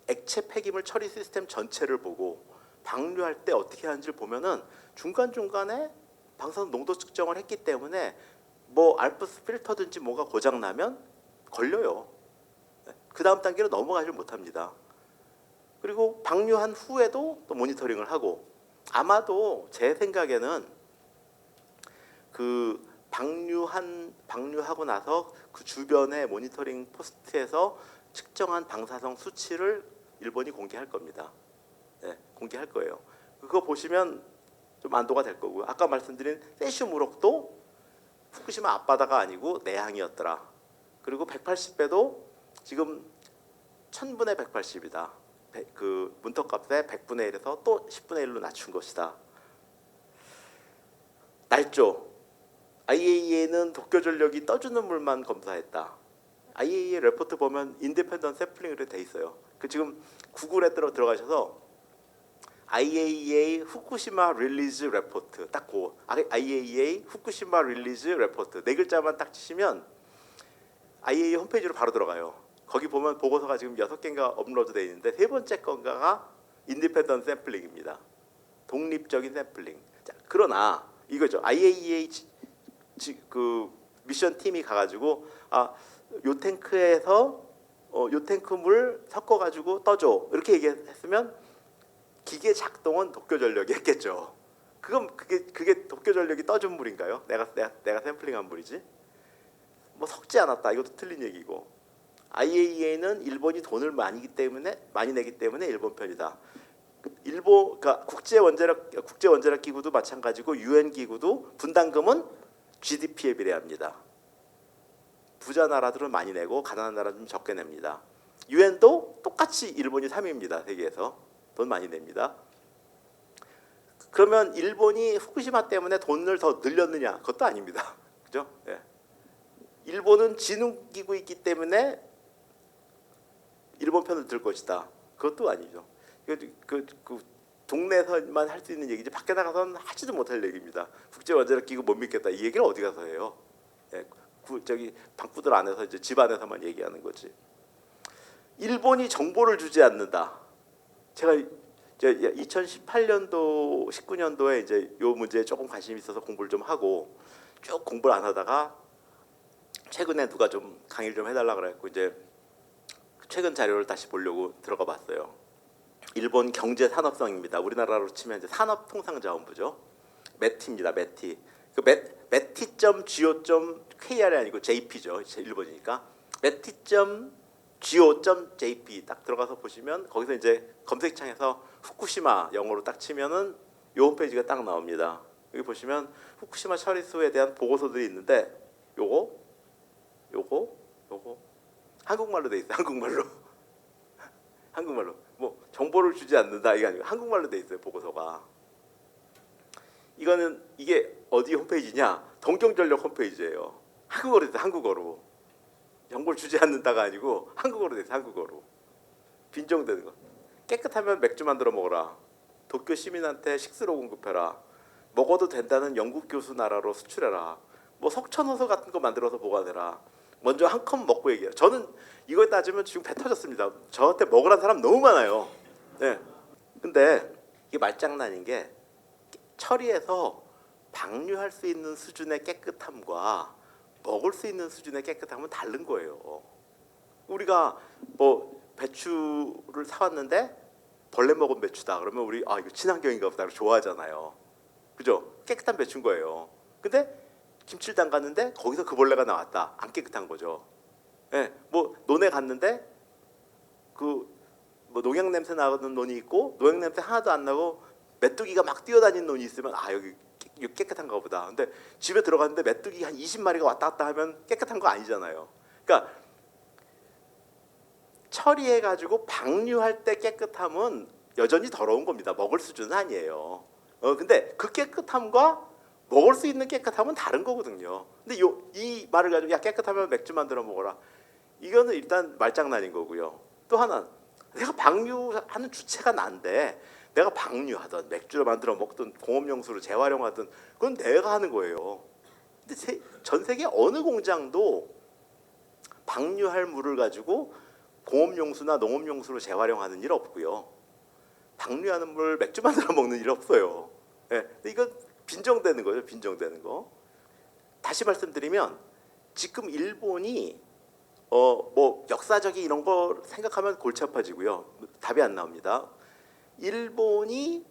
Speaker 1: 액체 폐기물 처리 시스템 전체를 보고 방류할 때 어떻게 하는지를 보면은 중간중간에 방사선 농도 측정을 했기 때문에 뭐 알프스 필터든지 뭐가 고장 나면 걸려요. 그 다음 단계로 넘어가질 못합니다. 그리고 방류한 후에도 또 모니터링을 하고 아마도 제 생각에는 그 방류하고 나서 그 주변의 모니터링 포스트에서 측정한 방사성 수치를 일본이 공개할 겁니다. 네, 공개할 거예요. 그거 보시면 좀 안도가 될 거고요. 아까 말씀드린 세슘 우럭도 후쿠시마 앞바다가 아니고 내항이었더라. 그리고 180배도 지금 1000분의 180이다. 그 문턱값의 100분의 1에서 또 10분의 1로 낮춘 것이다. 날조. IAEA는 도쿄전력이 떠주는 물만 검사했다. IAEA 레포트 보면 인디펜던트 샘플링으로 돼 있어요. 그 지금 구글에 들어가셔서 IAEA 후쿠시마 릴리즈 레포트 딱 그 IAEA 후쿠시마 릴리즈 레포트 네 글자만 딱 치시면 IAEA 홈페이지로 바로 들어가요. 거기 보면 보고서가 지금 6개인가 업로드되어 있는데 세 번째 건가가 인디펜던트 샘플링입니다. 독립적인 샘플링. 자, 그러나 이거죠. IAEA 그 미션 팀이 가가지고 요 탱크에서 요 탱크 물 섞어가지고 떠줘 이렇게 얘기했으면 기계 작동은 도쿄전력이 했겠죠. 그게 도쿄전력이 떠준 물인가요? 내가 샘플링한 물이지. 뭐 섞지 않았다. 이것도 틀린 얘기고. IAEA는 일본이 돈을 많이 내기 때문에 일본 편이다. 그러니까 국제 원자력 기구도 마찬가지고 UN 기구도 분담금은 GDP에 비례합니다. 부자 나라들은 많이 내고 가난한 나라는 좀 적게 냅니다. UN도 똑같이 일본이 3위입니다. 세계에서 돈 많이 냅니다. 그러면 일본이 후쿠시마 때문에 돈을 더 늘렸느냐? 그것도 아닙니다. 그죠? 예. 일본은 진흥기구 있기 때문에 일본 편을 들 것이다. 그것도 아니죠. 그 동네에서만 할 수 있는 얘기지 밖에 나가서는 하지도 못할 얘기입니다. 국제 원자력 기구 못 믿겠다. 이 얘기를 어디 가서 해요? 예. 저기 방구들 안에서 이제 집 안에서만 얘기하는 거지. 일본이 정보를 주지 않는다. 제가 이제 2018년도, 19년도에 이제 요 문제에 조금 관심이 있어서 공부를 좀 하고 쭉 공부를 안 하다가 최근에 누가 좀 강의를 좀 해달라 그래갖고 이제 최근 자료를 다시 보려고 들어가 봤어요. 일본 경제 산업성입니다. 우리나라로 치면 이제 산업통상자원부죠. 메티입니다. 메티. 그 메티.go.kr이 아니고 JP죠. 일본이니까. 메티.go.jp 딱 들어가서 보시면 거기서 이제 검색창에서 후쿠시마 영어로 딱 치면은 요 홈페이지가 딱 나옵니다. 여기 보시면 후쿠시마 처리수에 대한 보고서들이 있는데 요거 한국말로 돼 있어요. 한국말로. 뭐 정보를 주지 않는다 이게 아니고 한국말로 돼 있어요. 보고서가. 이게 어디 홈페이지냐? 동경전력 홈페이지예요. 한국어로 돼 있어요. 한국어로. 정보를 주지 않는다가 아니고 한국어로 돼 있어요. 한국어로. 빈정되는 거. 깨끗하면 맥주 만들어 먹어라. 도쿄 시민한테 식수로 공급해라. 먹어도 된다는 영국 교수 나라로 수출해라. 뭐 석천호소 같은 거 만들어서 보관해라. 먼저 한 컵 먹고 얘기해요. 저는 이거에 따지면 지금 배 터졌습니다. 저한테 먹으라는 사람 너무 많아요. 네. 근데 이게 말장난인 게 처리해서 방류할 수 있는 수준의 깨끗함과 먹을 수 있는 수준의 깨끗함은 다른 거예요. 우리가 뭐 배추를 사왔는데 벌레 먹은 배추다. 그러면 우리 이거 친환경인가 보다. 좋아하잖아요. 그죠? 깨끗한 배추인 거예요. 근데 김치를 담갔는데 거기서 그 벌레가 나왔다. 안 깨끗한 거죠. 예, 뭐 논에 갔는데 뭐 농약 냄새 나는 논이 있고 농약 냄새 하나도 안 나고 메뚜기가 막 뛰어다니는 논이 있으면 여기 깨끗한가 보다. 근데 집에 들어갔는데 메뚜기 한 20마리가 왔다 갔다 하면 깨끗한 거 아니잖아요. 그러니까 처리해가지고 방류할 때 깨끗함은 여전히 더러운 겁니다. 먹을 수준은 아니에요. 근데 그 깨끗함과 먹을 수 있는 깨끗함은 다른 거거든요. 근데 이 말을 가지고 깨끗하면 맥주 만들어 먹어라. 이거는 일단 말장난인 거고요. 또 하나 내가 방류하는 주체가 난데 내가 방류하든 맥주를 만들어 먹든 공업용수로 재활용하든 그건 내가 하는 거예요. 근데 전 세계 어느 공장도 방류할 물을 가지고 공업용수나 농업용수로 재활용하는 일 없고요. 방류하는 물 맥주 만들어 먹는 일 없어요. 네, 근데 이건 빈정되는 거죠. 빈정되는 거. 다시 말씀드리면 지금 일본이 뭐 역사적인 이런 거 생각하면 골치 아파지고요. 답이 안 나옵니다. 일본이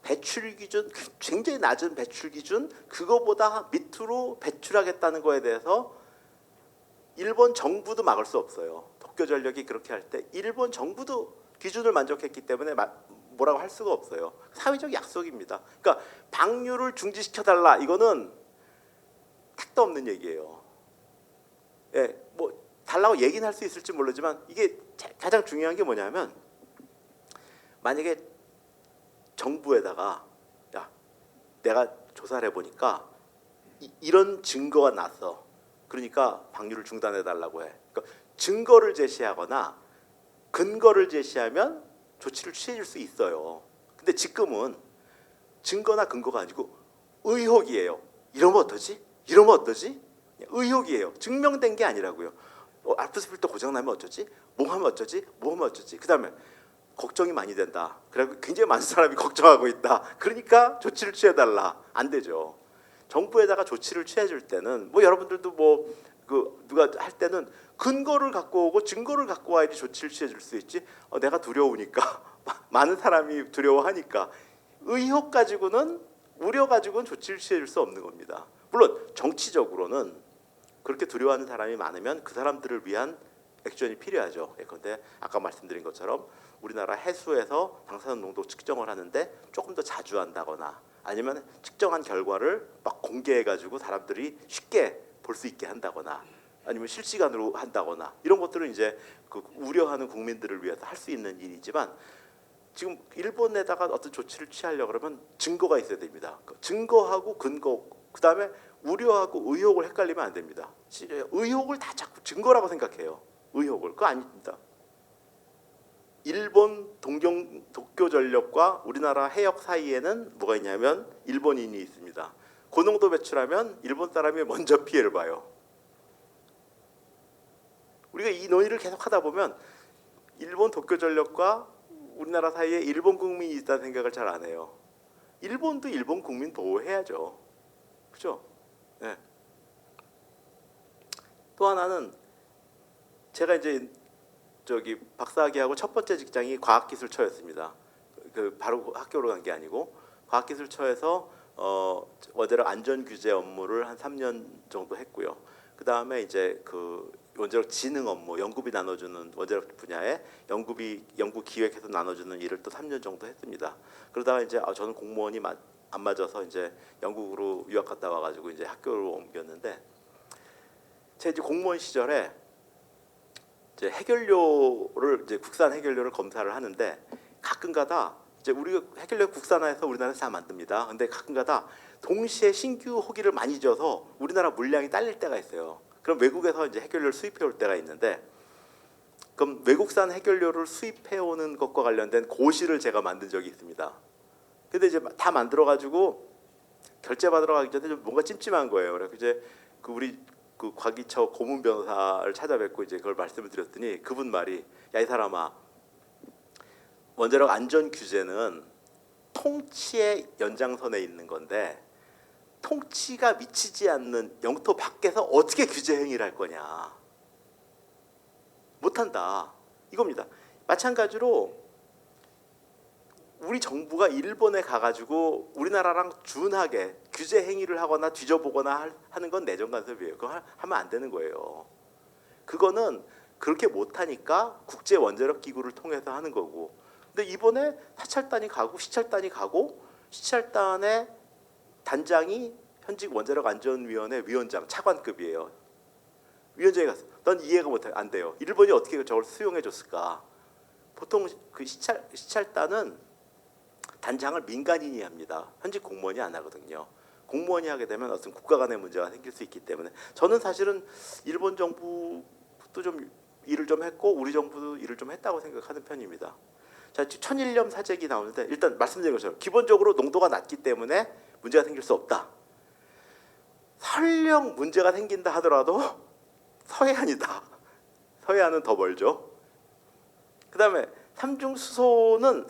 Speaker 1: 배출 기준 굉장히 낮은 배출 기준 그거보다 밑으로 배출하겠다는 거에 대해서 일본 정부도 막을 수 없어요. 도쿄전력이 그렇게 할 때 일본 정부도 기준을 만족했기 때문에 뭐라고 할 수가 없어요. 사회적 약속입니다. 그러니까 방류를 중지시켜달라 이거는 택도 없는 얘기예요. 예, 뭐 달라고 얘기는 할 수 있을지 모르지만 이게 가장 중요한 게 뭐냐면 만약에 정부에다가 내가 조사를 해보니까 이런 증거가 났어. 그러니까 방류를 중단해달라고 해. 그러니까 증거를 제시하거나 근거를 제시하면 조치를 취해줄 수 있어요. 근데 지금은 증거나 근거가 아니고 의혹이에요. 이러면 어떠지? 이러면 어떠지? 의혹이에요. 증명된 게 아니라고요. 알프스 필터 고장나면 어쩌지? 뭐 하면 어쩌지? 뭐 하면 어쩌지? 그 다음에 걱정이 많이 된다. 그리고 굉장히 많은 사람이 걱정하고 있다. 그러니까 조치를 취해달라. 안 되죠. 정부에다가 조치를 취해줄 때는 뭐 여러분들도 뭐 누가 할 때는 근거를 갖고 오고 증거를 갖고 와야지 조치를 취해줄 수 있지. 내가 두려우니까 많은 사람이 두려워하니까 의혹 가지고는 우려 가지고는 조치를 취해줄 수 없는 겁니다. 물론 정치적으로는 그렇게 두려워하는 사람이 많으면 그 사람들을 위한 액션이 필요하죠. 예컨대 아까 말씀드린 것처럼 우리나라 해수에서 방사선 농도 측정을 하는데 조금 더 자주 한다거나 아니면 측정한 결과를 막 공개해가지고 사람들이 쉽게 볼 수 있게 한다거나 아니면 실시간으로 한다거나 이런 것들은 이제 그 우려하는 국민들을 위해서 할 수 있는 일이지만 지금 일본에다가 어떤 조치를 취하려고 그러면 증거가 있어야 됩니다. 증거하고 근거 그다음에 우려하고 의혹을 헷갈리면 안 됩니다. 의혹을 다 자꾸 증거라고 생각해요. 의혹을. 그거 아닙니다. 일본 도쿄전력과 우리나라 해역 사이에는 뭐가 있냐면 일본인이 있습니다. 고농도 배출하면 일본 사람이 먼저 피해를 봐요. 우리가 이 논의를 계속 하다 보면 일본 도쿄전력과 우리나라 사이에 일본 국민이 있다는 생각을 잘 안 해요. 일본도 일본 국민 보호해야죠. 그죠? 네. 또 하나는 제가 이제 저기 박사학위하고 첫 번째 직장이 과학기술처였습니다. 바로 학교로 간 게 아니고 과학기술처에서 원자력 안전규제 업무를 한 3년 정도 했고요. 그 다음에 이제 그 원자력 진흥 업무, 연구비 나눠주는 원자력 분야에 연구 기획해서 나눠주는 일을 또 3년 정도 했습니다. 그러다가 이제 저는 공무원이 안 맞아서 이제 영국으로 유학 갔다 와가지고 이제 학교로 옮겼는데 제가 이제 공무원 시절에 이제 해결료를 이제 국산 해결료를 검사를 하는데 가끔가다 이제 우리가 해결료 국산화해서 우리나라에서 다 만듭니다. 근데 가끔가다 동시에 신규 호기를 많이 줘서 우리나라 물량이 딸릴 때가 있어요. 그럼 외국에서 이제 해결료를 수입해 올 때가 있는데 그럼 외국산 해결료를 수입해 오는 것과 관련된 고시를 제가 만든 적이 있습니다. 근데 이제 다 만들어 가지고 결제 받으러 가기 전에 좀 뭔가 찜찜한 거예요. 그래서 이제 우리 과기처 고문 변호사를 찾아뵙고 이제 그걸 말씀을 드렸더니 그분 말이 야 이 사람아 원자력 안전 규제는 통치의 연장선에 있는 건데 통치가 미치지 않는 영토 밖에서 어떻게 규제 행위를 할 거냐 못한다 이겁니다. 마찬가지로 우리 정부가 일본에 가가지고 우리나라랑 준하게 규제 행위를 하거나 뒤져보거나 하는 건 내정 간섭이에요. 그거 하면 안 되는 거예요. 그거는 그렇게 못하니까 국제 원자력 기구를 통해서 하는 거고. 근데 이번에 사찰단이 가고 시찰단의 단장이 현직 원자력 안전위원회 위원장 차관급이에요. 위원장이 갔어. 넌 이해가 안 돼요. 일본이 어떻게 저걸 수용해 줬을까? 보통 그 시찰단은 단장을 민간인이 합니다. 현직 공무원이 안 하거든요. 공무원이 하게 되면 어떤 국가 간의 문제가 생길 수 있기 때문에 저는 사실은 일본 정부도 좀 일을 좀 했고 우리 정부도 일을 좀 했다고 생각하는 편입니다. 자, 천일염 사재기 나오는데 일단 말씀드린 것처럼 기본적으로 농도가 낮기 때문에 문제가 생길 수 없다. 설령 문제가 생긴다 하더라도 서해안이다. 서해안은 더 멀죠. 그 다음에 삼중수소는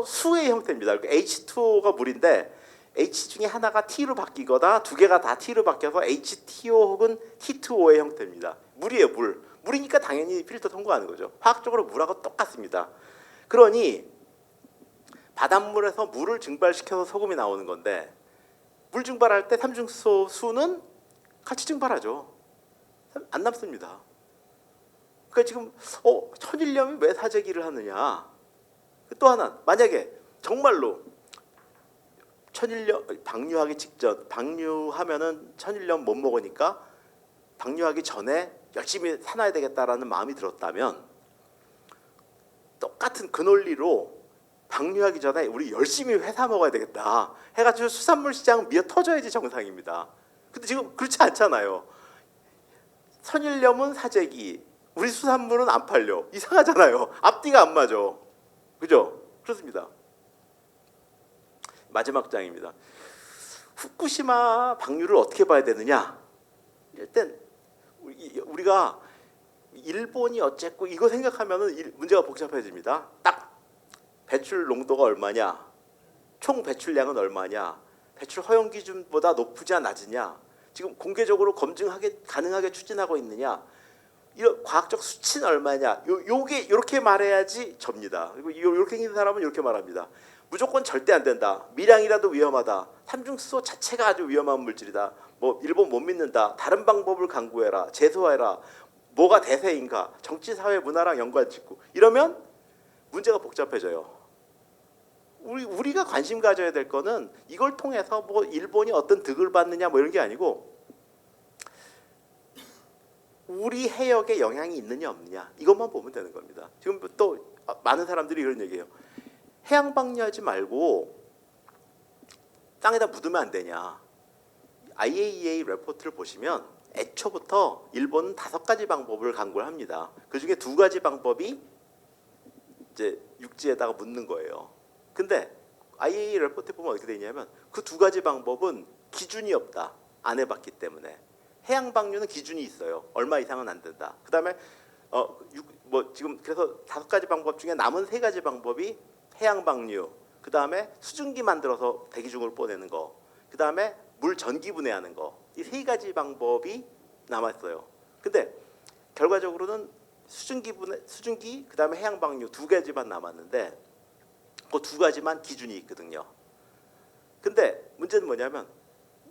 Speaker 1: 수의 형태입니다. H2O가 물인데 H 중에 하나가 T로 바뀌거나 두 개가 다 T로 바뀌어서 H2O 혹은 T2O의 형태입니다. 물이에요, 물. 물이니까 당연히 필터 통과하는 거죠. 화학적으로 물하고 똑같습니다. 그러니 바닷물에서 물을 증발시켜서 소금이 나오는 건데 물 증발할 때 삼중수소 수는 같이 증발하죠. 안 남습니다. 그러니까 지금 천일염이 왜 사재기를 하느냐. 또 하나 만약에 정말로 천일염 방류하기 직전 방류하면은 천일염 못 먹으니까 방류하기 전에 열심히 사놔야 되겠다라는 마음이 들었다면 똑같은 그 논리로 방류하기 전에 우리 열심히 회 사 먹어야 되겠다 해가지고 수산물 시장 미어 터져야지 정상입니다. 근데 지금 그렇지 않잖아요. 천일염은 사재기 우리 수산물은 안 팔려. 이상하잖아요. 앞뒤가 안 맞아. 그죠? 그렇습니다. 마지막 장입니다. 후쿠시마 방류를 어떻게 봐야 되느냐? 일단 우리가 일본이 어쨌고 이거 생각하면은 문제가 복잡해집니다. 딱 배출 농도가 얼마냐, 총 배출량은 얼마냐, 배출 허용 기준보다 높으냐 낮으냐, 지금 공개적으로 가능하게 추진하고 있느냐, 이런 과학적 수치는 얼마냐, 요게 이렇게 말해야지 접니다. 그리고 이렇게 생긴 사람은 이렇게 말합니다. 무조건 절대 안 된다. 미량이라도 위험하다. 삼중수소 자체가 아주 위험한 물질이다. 뭐 일본 못 믿는다. 다른 방법을 강구해라. 제소해라. 뭐가 대세인가? 정치, 사회, 문화랑 연관짓고 이러면 문제가 복잡해져요. 우리가 관심 가져야 될 거는 이걸 통해서 뭐 일본이 어떤 득을 받느냐 뭐 이런 게 아니고 우리 해역에 영향이 있느냐 없느냐 이것만 보면 되는 겁니다. 지금 또 많은 사람들이 이런 얘기해요. 해양 방류하지 말고 땅에다 묻으면 안 되냐. IAEA 레포트를 보시면 애초부터 일본은 5가지 방법을 강구를 합니다. 그중에 2가지 방법이 이제 육지에다가 묻는 거예요. 근데 IAEA 레포트에 보면 어떻게 되냐면 그 2가지 방법은 기준이 없다. 안 해봤기 때문에. 해양 방류는 기준이 있어요. 얼마 이상은 안 된다. 그다음에 지금 그래서 5가지 방법 중에 남은 3가지 방법이 해양 방류, 그다음에 수증기 만들어서 대기 중으로 보내는 거, 그다음에 물 전기 분해하는 거. 이 3가지 방법이 남았어요. 근데 결과적으로는 수증기 그다음에 해양 방류 2가지만 남았는데 그 2가지만 기준이 있거든요. 근데 문제는 뭐냐면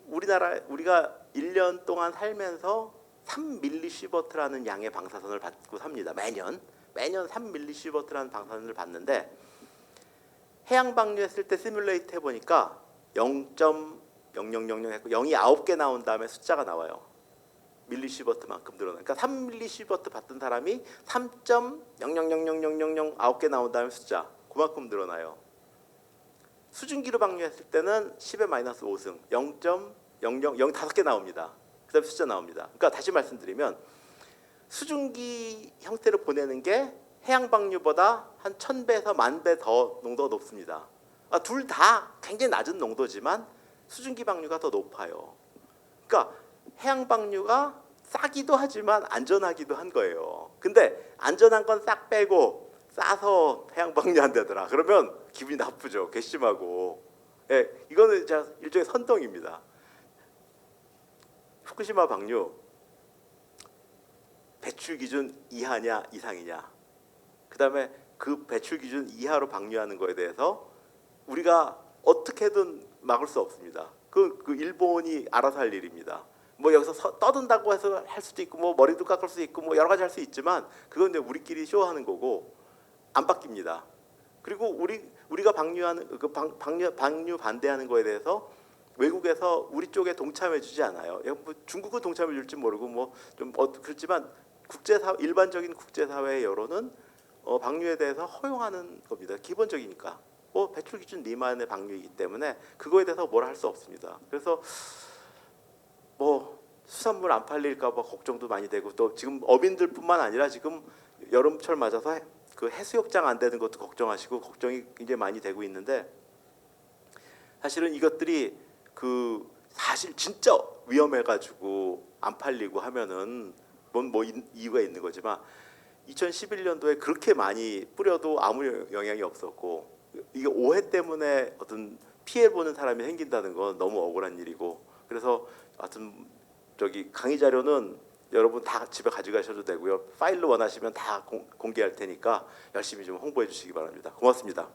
Speaker 1: 우리가 1년 동안 살면서 3mS라는 양의 방사선을 받고 삽니다. 매년 3mS라는 방사선을 받는데 해양 방류했을 때 시뮬레이트 해보니까 0.0000 했고 0이 9개 나온 다음에 숫자가 나와요. 밀리시버트만큼 늘어나. 그러니까 3mS 받던 사람이 3.000000 9개 나온 다음에 숫자 그만큼 늘어나요. 수증기로 방류했을 때는 10의 마이너스 5승 0.00 5개 나옵니다. 그 다음에 숫자 나옵니다. 그러니까 다시 말씀드리면 수증기 형태로 보내는 게 해양 방류보다 한 1000배에서 10,000배 더 농도가 높습니다. 둘 다 굉장히 낮은 농도지만 수증기 방류가 더 높아요. 그러니까 해양 방류가 싸기도 하지만 안전하기도 한 거예요. 근데 안전한 건 싹 빼고 싸서 해양 방류한다더라. 그러면 기분이 나쁘죠. 괘씸하고. 예, 이거는 일종의 선동입니다. 후쿠시마 방류 배출 기준 이하냐 이상이냐. 그다음에 그 배출 기준 이하로 방류하는 거에 대해서 우리가 어떻게든 막을 수 없습니다. 그 일본이 알아서 할 일입니다. 뭐 여기서 떠든다고 해서 할 수도 있고 뭐 머리도 깎을 수 있고 뭐 여러 가지 할 수 있지만 그건 이제 우리끼리 쇼하는 거고 안 바뀝니다. 그리고 우리가 방류하는 방류 반대하는 거에 대해서 외국에서 우리 쪽에 동참해주지 않아요. 뭐 중국은 동참해줄지 모르고 뭐 좀 그렇지만 일반적인 국제사회의 여론은 방류에 대해서 허용하는 겁니다. 기본적이니까. 배출 기준 미만의 방류이기 때문에 그거에 대해서 뭐라 할 수 없습니다. 그래서 수산물 안 팔릴까 봐 걱정도 많이 되고 또 지금 어민들뿐만 아니라 지금 여름철 맞아서 그 해수욕장 안 되는 것도 걱정하시고 걱정이 굉장히 많이 되고 있는데 사실은 이것들이 사실 진짜 위험해가지고 안 팔리고 하면은 뭐 이유가 있는 거지만 2011년도에 그렇게 많이 뿌려도 아무 영향이 없었고 이게 오해 때문에 어떤 피해 보는 사람이 생긴다는 건 너무 억울한 일이고 그래서 하여튼 강의 자료는 여러분 다 집에 가져가셔도 되고요. 파일로 원하시면 다 공개할 테니까 열심히 좀 홍보해 주시기 바랍니다. 고맙습니다.